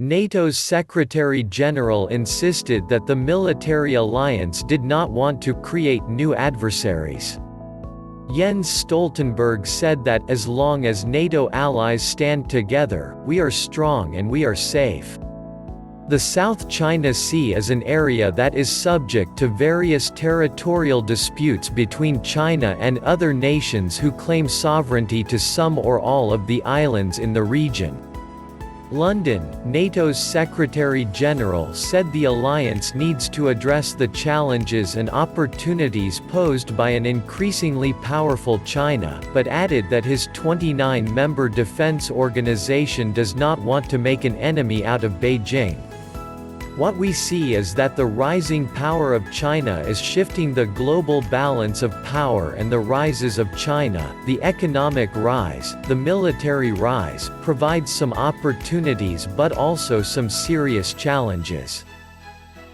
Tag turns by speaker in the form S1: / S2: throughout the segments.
S1: NATO's Secretary-General insisted that the military alliance did not want to create new adversaries. Jens Stoltenberg said that, as long as NATO allies stand together, we are strong and we are safe. The South China Sea is an area that is subject to various territorial disputes between China and other nations who claim sovereignty to some or all of the islands in the region. London, NATO's Secretary-General said the alliance needs to address the challenges and opportunities posed by an increasingly powerful China, but added that his 29-member defense organization does not want to make an enemy out of Beijing. What we see is that the rising power of China is shifting the global balance of power, and the rises of China, the economic rise, the military rise, provides some opportunities but also some serious challenges.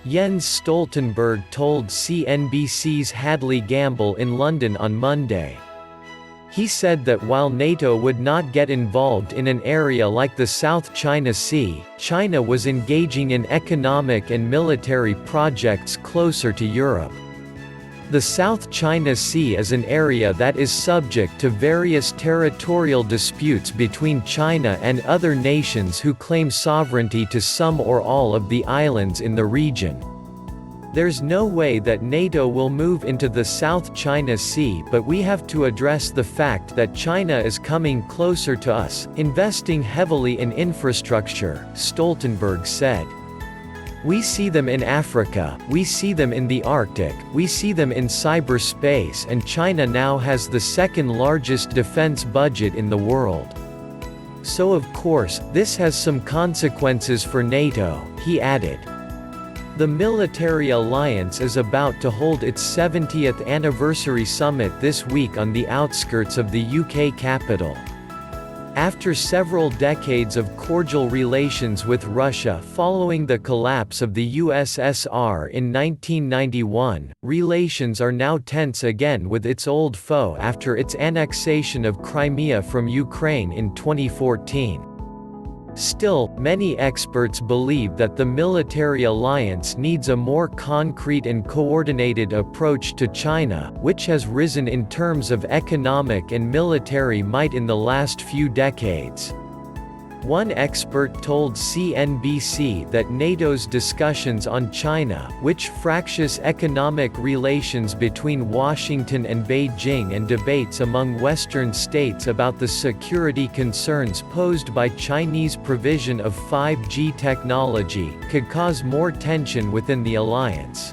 S1: Jens Stoltenberg told CNBC's Hadley Gamble in London on Monday. He said that while NATO would not get involved in an area like the South China Sea, China was engaging in economic and military projects closer to Europe. The South China Sea is an area that is subject to various territorial disputes between China and other nations who claim sovereignty to some or all of the islands in the region. There's no way that NATO will move into the South China Sea, but we have to address the fact that China is coming closer to us, investing heavily in infrastructure, Stoltenberg said. We see them in Africa, we see them in the Arctic, we see them in cyberspace, and China now has the second largest defense budget in the world. So of course, this has some consequences for NATO, he added. The military alliance is about to hold its 70th anniversary summit this week on the outskirts of the UK capital. After several decades of cordial relations with Russia following the collapse of the USSR in 1991, relations are now tense again with its old foe after its annexation of Crimea from Ukraine in 2014. Still, many experts believe that the military alliance needs a more concrete and coordinated approach to China, which has risen in terms of economic and military might in the last few decades. One expert told CNBC that NATO's discussions on China, which fractious economic relations between Washington and Beijing and debates among Western states about the security concerns posed by Chinese provision of 5G technology, could cause more tension within the alliance.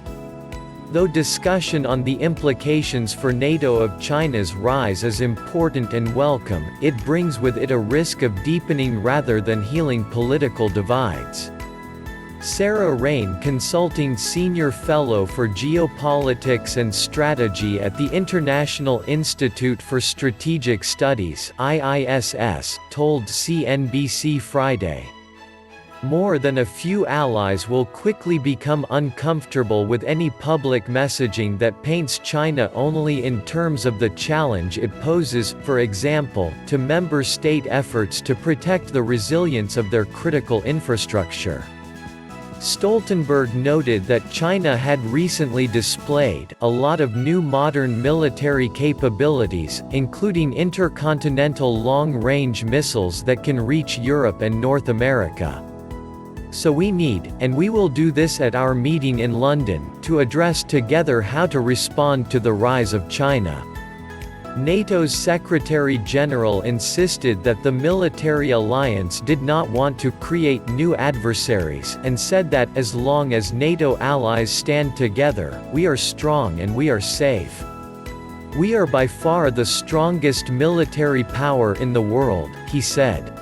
S1: Though discussion on the implications for NATO of China's rise is important and welcome, it brings with it a risk of deepening rather than healing political divides. Sarah Rain, consulting senior fellow for geopolitics and strategy at the International Institute for Strategic Studies (IISS), told CNBC Friday. More than a few allies will quickly become uncomfortable with any public messaging that paints China only in terms of the challenge it poses, for example, to member state efforts to protect the resilience of their critical infrastructure. Stoltenberg noted that China had recently displayed a lot of new modern military capabilities, including intercontinental long-range missiles that can reach Europe and North America. So we need, and we will do this at our meeting in London, to address together how to respond to the rise of China. NATO's Secretary-General insisted that the military alliance did not want to create new adversaries, and said that, as long as NATO allies stand together, we are strong and we are safe. We are by far the strongest military power in the world, he said.